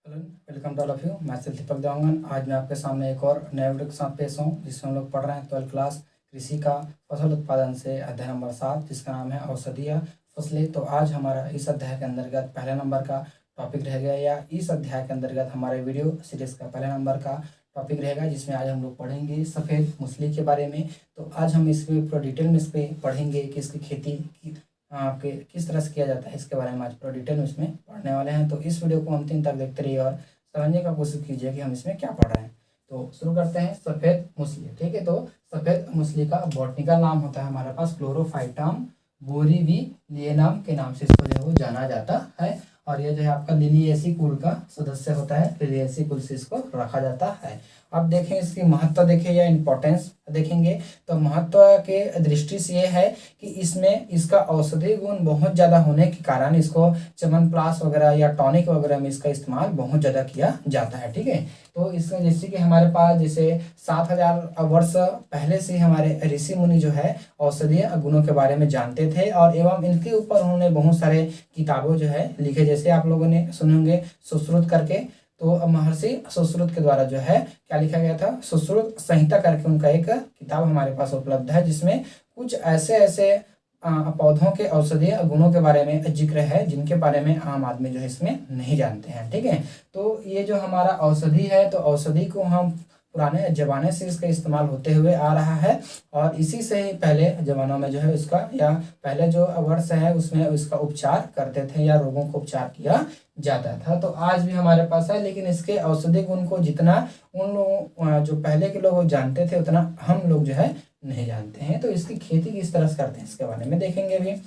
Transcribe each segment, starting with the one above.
Hello, welcome to all of you. मैं दीपक देवांगन। आज मैं आपके सामने एक और नए वीडियो के साथ पेश हूँ जिसमें हम लोग पढ़ रहे हैं 12th क्लास कृषि का फसल उत्पादन से अध्याय नंबर 7 जिसका नाम है औषधीय फसलें। तो आज हमारा इस अध्याय के अंतर्गत पहले नंबर का टॉपिक रहेगा, या इस अध्याय के अंतर्गत हमारे वीडियो सीरीज का पहले नंबर का टॉपिक रहेगा जिसमें आज हम लोग पढ़ेंगे सफ़ेद मूसली के बारे में। तो आज हम इसमें पूरा डिटेल में इस पर पढ़ेंगे कि इसकी खेती आपके किस तरह से किया जाता है, इसके बारे में आज पूरा डिटेल में इसमें पढ़ने वाले हैं। तो इस वीडियो को अंतिम तक देखते रहिए और समझने का कोशिश कीजिए कि हम इसमें क्या पढ़ रहे हैं। तो शुरू करते हैं सफ़ेद मूसली। ठीक है, तो सफ़ेद मूसली का बॉटनिकल नाम होता है हमारे पास क्लोरोफाइटम बोरीविलियनम के नाम से इसको जो है वो जाना जाता है। और ये जो है आपका लिलिएसी कुल का सदस्य होता है, लिलिएसी कुल से इसको रखा जाता है। अब देखें इसकी महत्व देखें या इम्पोर्टेंस देखेंगे तो महत्व के दृष्टि से ये है कि इसमें इसका औषधीय गुण बहुत ज़्यादा होने के कारण इसको च्यवनप्राश वगैरह या टॉनिक वगैरह में इसका इस्तेमाल बहुत ज़्यादा किया जाता है। ठीक है, तो इसमें जैसे कि हमारे पास जैसे 7000 वर्ष पहले से हमारे ऋषि मुनि जो है औषधीय गुणों के बारे में जानते थे और एवं इनके ऊपर उन्होंने बहुत सारे किताबों जो है लिखे। जैसे आप लोगों ने सुने होंगे सुश्रुत करके, तो महर्षि सुश्रुत के द्वारा जो है क्या लिखा गया था, सुश्रुत संहिता करके उनका एक किताब हमारे पास उपलब्ध है जिसमें कुछ ऐसे ऐसे पौधों के औषधीय गुणों के बारे में जिक्र है जिनके बारे में आम आदमी जो है इसमें नहीं जानते हैं। ठीक है, तो ये जो हमारा औषधि है तो औषधि को हम पुराने जमाने से इसका इस्तेमाल होते हुए आ रहा है और इसी से ही पहले जमानों में जो है इसका या पहले जो वर्ष है उसमें इसका उपचार करते थे या रोगों को उपचार किया जाता था। तो आज भी हमारे पास है, लेकिन इसके औषधि गुण को जितना उन लोगों जो पहले के लोग जानते थे उतना हम लोग जो है नहीं जानते हैं। तो इसकी खेती किस तरह से करते हैं इसके बारे में देखेंगे अभी।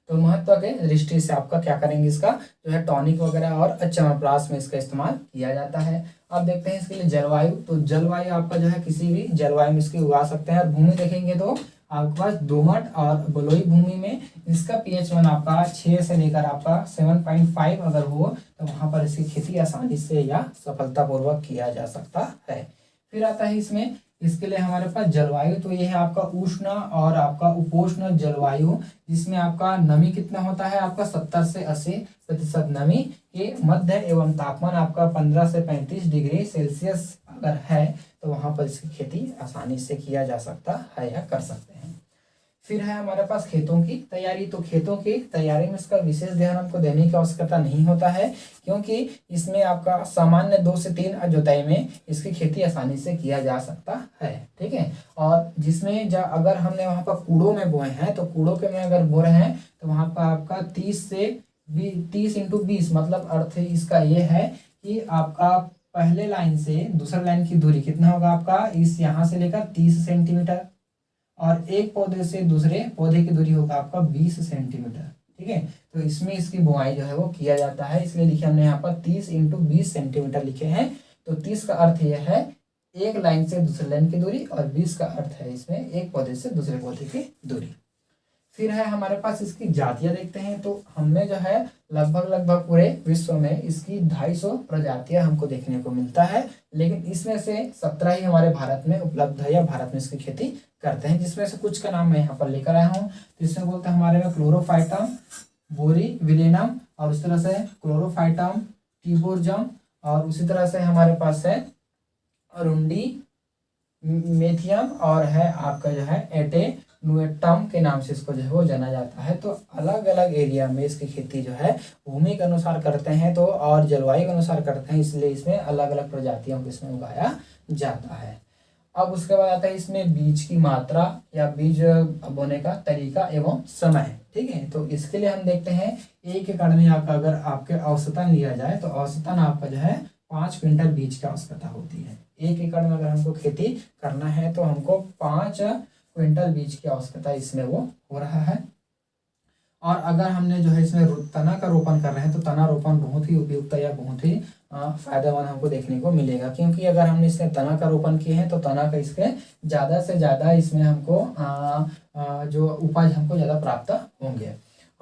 तो महत्व के दृष्टि से आपका क्या करेंगे, इसका जो है टॉनिक वगैरह और च्यवनप्राश में इसका इस्तेमाल किया जाता है। अब देखते हैं इसके लिए जलवायु। तो जलवायु आपका जो है किसी भी जलवायु में इसकी उगा सकते हैं। और भूमि देखेंगे तो आपके पास दोमट और बलुई भूमि में इसका pH 1 आपका 6 से लेकर आपका 7.5 अगर हो तो वहां पर इसकी खेती आसानी से या सफलतापूर्वक किया जा सकता है। फिर आता है इसमें इसके लिए हमारे पास जलवायु। तो ये है आपका उष्ण और आपका उपोष्ण जलवायु, जिसमें आपका नमी कितना होता है, आपका 70 से 80% नमी के मध्य एवं तापमान आपका 15 से 35 डिग्री सेल्सियस अगर है तो वहां पर इसकी खेती आसानी से किया जा सकता है या कर सकते हैं। फिर है हमारे पास खेतों की तैयारी। तो खेतों की तैयारी में इसका विशेष ध्यान हमको देने की आवश्यकता नहीं होता है क्योंकि इसमें आपका सामान्य 2 से 3 जुताई में इसकी खेती आसानी से किया जा सकता है। ठीक है, और जिसमें अगर हमने वहां पर कूड़ों में बोए हैं तो कूड़ों के में अगर बो रहे हैं तो वहां पर आपका 30 × 20 मतलब अर्थ इसका ये है कि आपका पहले लाइन से दूसरे लाइन की दूरी कितना होगा, आपका इस यहाँ से लेकर 30 सेंटीमीटर और एक पौधे से दूसरे पौधे की दूरी होगा आपका 20 सेंटीमीटर। ठीक है, तो इसमें इसकी बुआई जो है वो किया जाता है, इसलिए लिखे हमने यहाँ पर 30 × 20 सेंटीमीटर लिखे हैं। तो 30 का अर्थ यह है एक लाइन से दूसरे लाइन की दूरी और 20 का अर्थ है इसमें एक पौधे से दूसरे पौधे की दूरी। फिर है हमारे पास इसकी जातियां देखते हैं। तो हमने जो है लगभग पूरे विश्व में इसकी 250 प्रजातियां हमको देखने को मिलता है, लेकिन इसमें से 17 ही हमारे भारत में उपलब्ध है या भारत में इसकी खेती करते हैं, जिसमें से कुछ का नाम मैं यहाँ पर लेकर आया हूँ। तो इसमें बोलते हैं हमारे में क्लोरोफाइटम बोरीविलियनम और उसी तरह से क्लोरोफाइटम टिबोरजम और उसी तरह से हमारे पास है अरुंडी मेथियम और है आपका जो है एटेनुएटम के नाम से इसको जो है वो जाना जाता है। तो अलग अलग एरिया में इसकी खेती जो है भूमि के अनुसार करते हैं तो और जलवायु के अनुसार करते हैं, इसलिए इसमें अलग अलग प्रजातियों को इसमें उगाया जाता है। अब उसके बाद आता है इसमें बीज की मात्रा या बीज बोने का तरीका एवं समय। ठीक है, तो इसके लिए हम देखते हैं 1 एकड़ में आपका अगर आपके औसतन लिया जाए तो औसतन आपका जो है 5 क्विंटल बीज की आवश्यकता होती है। 1 एकड़ में अगर हमको खेती करना है तो हमको 5 क्विंटल बीज की आवश्यकता इसमें वो हो रहा है। और अगर हमने जो है इसमें तना का रोपण कर रहे हैं तो तना रोपण बहुत ही उपयुक्त या बहुत ही फायदेमंद हमको देखने को मिलेगा, क्योंकि अगर हमने इसमें तना का रोपण किए हैं तो तना का इसके ज़्यादा से ज़्यादा इसमें हमको जो उपज हमको ज़्यादा प्राप्त होंगे।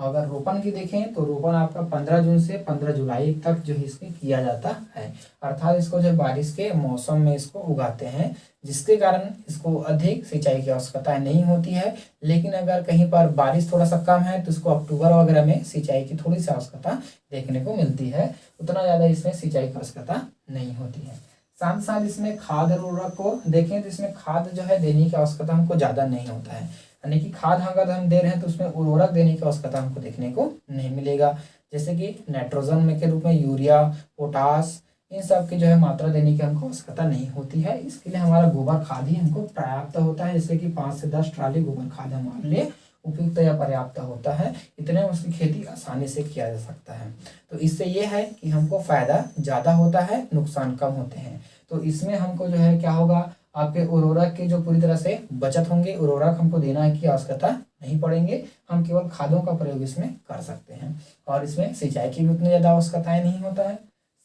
अगर रोपण की देखें तो रोपण आपका 15 जून से 15 जुलाई तक जो है इसमें किया जाता है, अर्थात इसको जो बारिश के मौसम में इसको उगाते हैं, जिसके कारण इसको अधिक सिंचाई की आवश्यकता नहीं होती है। लेकिन अगर कहीं पर बारिश थोड़ा सा कम है तो इसको अक्टूबर वगैरह में सिंचाई की थोड़ी सी आवश्यकता देखने को मिलती है, उतना ज़्यादा इसमें सिंचाई की आवश्यकता नहीं होती है। साथ साथ इसमें खाद और उर्वरक को देखें तो इसमें खाद जो है देने की आवश्यकता हमको ज़्यादा नहीं होता है, यानी कि खाद अगर हम दे रहे हैं तो उसमें उर्वरक देने की आवश्यकता हमको देखने को नहीं मिलेगा, जैसे कि नाइट्रोजन में के रूप में यूरिया, पोटास, इन सब की जो है मात्रा देने की हमको आवश्यकता नहीं होती है। इसके लिए हमारा गोबर खाद ही हमको पर्याप्त होता है, जैसे कि 5 से 10 ट्राली गोबर खाद हमारे लिए उपयुक्त या पर्याप्त होता है, इतने में उसकी खेती आसानी से किया जा सकता है। तो इससे ये है कि हमको फायदा ज़्यादा होता है, नुकसान कम होते हैं। तो इसमें हमको जो है क्या होगा, आपके उर्वरक की जो पूरी तरह से बचत होंगे, उर्वरक हमको देना की आवश्यकता नहीं पड़ेंगे, हम केवल खादों का प्रयोग इसमें कर सकते हैं और इसमें सिंचाई की भी उतनी ज़्यादा आवश्यकताएं नहीं होता है।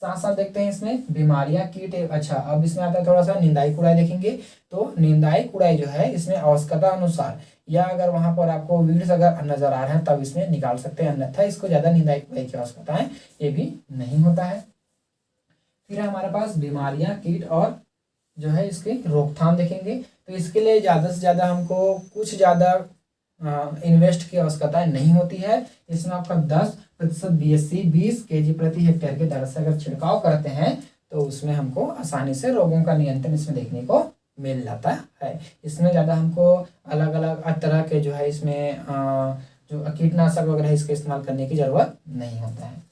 साथ साथ देखते हैं इसमें बीमारियां, कीट। अच्छा, अब इसमें आता है थोड़ा सा निंदाई कुड़ाई देखेंगे, तो निंदाई कुड़ाई जो है इसमें आवश्यकता अनुसार, या अगर वहां पर आपको वीड्स अगर नजर आ रहे हैं तब इसमें निकाल सकते हैं, अन्यथा इसको ज्यादा निंदाई कुड़ाई की आवश्यकता है ये भी नहीं होता है। फिर हमारे पास बीमारियां, कीट और जो है इसकी रोकथाम देखेंगे, तो इसके लिए ज़्यादा से ज़्यादा हमको कुछ ज़्यादा इन्वेस्ट की आवश्यकता नहीं होती है। इसमें आपका 10% BSC 20 kg प्रति हेक्टेयर के दर से अगर छिड़काव करते हैं तो उसमें हमको आसानी से रोगों का नियंत्रण इसमें देखने को मिल जाता है। इसमें ज़्यादा हमको अलग अलग तरह के जो है इसमें जो कीटनाशक वगैरह इसका इस्तेमाल करने की ज़रूरत नहीं होता है।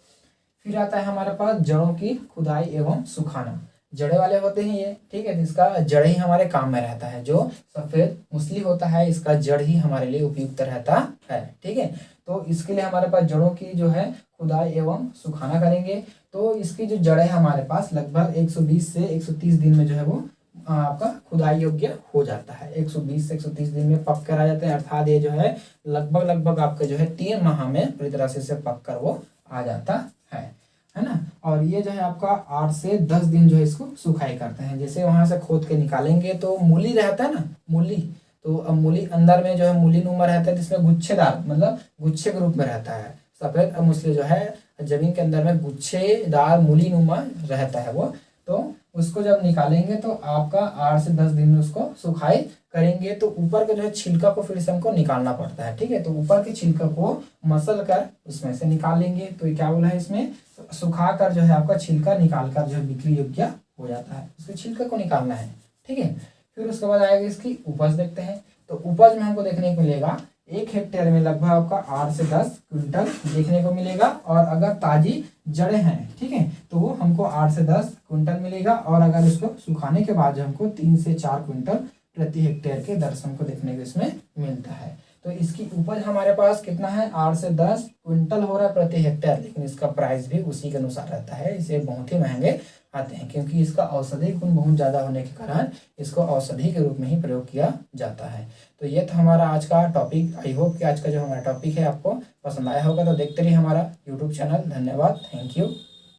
फिर आता है हमारे पास जड़ों की खुदाई एवं सुखाना। जड़े वाले होते हैं ये, ठीक है, इसका जड़ ही हमारे काम में रहता है। जो सफ़ेद मूसली होता है इसका जड़ ही हमारे लिए उपयुक्त रहता है, ठीक है। तो इसके लिए हमारे पास जड़ों की जो है खुदाई एवं सुखाना करेंगे, तो इसकी जो जड़ें हमारे पास लगभग 120 से 130 दिन में जो है वो आपका खुदाई योग्य हो जाता है। 120 से 130 दिन में पक कर आ जाते हैं, अर्थात ये जो है लगभग आपके जो है 3 माह में पूरी तरह से पक कर वो आ जाता है ना। और ये जो है आपका 8 से 10 दिन जो है इसको सुखाई करते हैं। जैसे वहां से खोद के निकालेंगे तो मूली रहता है ना, मूली, तो अब मूली अंदर में जो है मूली नुमा रहता है, जिसमें गुच्छेदार मतलब गुच्छे के रूप में रहता है। सफेद मूसली जो है जमीन के अंदर में गुच्छेदार मूली नुमा रहता है वो, तो उसको जब निकालेंगे तो आपका 8 से 10 दिन में उसको सुखाई करेंगे, तो ऊपर के जो है छिलका को फिर से हमको निकालना पड़ता है, ठीक है। तो ऊपर के छिलका को मसल कर उसमें से निकालेंगे, तो ये क्या बोला है इसमें, सुखा कर जो है आपका छिलका निकाल कर जो है बिक्री योग्य हो जाता है। उसके छिलके को निकालना है, ठीक है। फिर उसके बाद आएगा इसकी उपज देखते हैं, तो उपज में हमको देखने को मिलेगा 1 हेक्टेयर में लगभग आपका 8 से 10 क्विंटल देखने को मिलेगा। और अगर ताजी जड़ें हैं, ठीक है, तो वो हमको 8 से 10 क्विंटल मिलेगा। और अगर उसको सुखाने के बाद जो हमको 3 से 4 क्विंटल प्रति हेक्टेयर के दर से हमको देखने को इसमें मिलता है। तो इसकी उपज हमारे पास कितना है, 8 से 10 क्विंटल हो रहा है प्रति हेक्टेयर, लेकिन इसका प्राइस भी उसी के अनुसार रहता है। इसे बहुत ही महंगे आते हैं, क्योंकि इसका औषधि गुण बहुत ज़्यादा होने के कारण इसको औषधि के रूप में ही प्रयोग किया जाता है। तो ये था हमारा आज का टॉपिक। आई होप कि आज का जो हमारा टॉपिक है आपको पसंद आया होगा। तो देखते रहिए हमारा यूट्यूब चैनल। धन्यवाद, थैंक यू।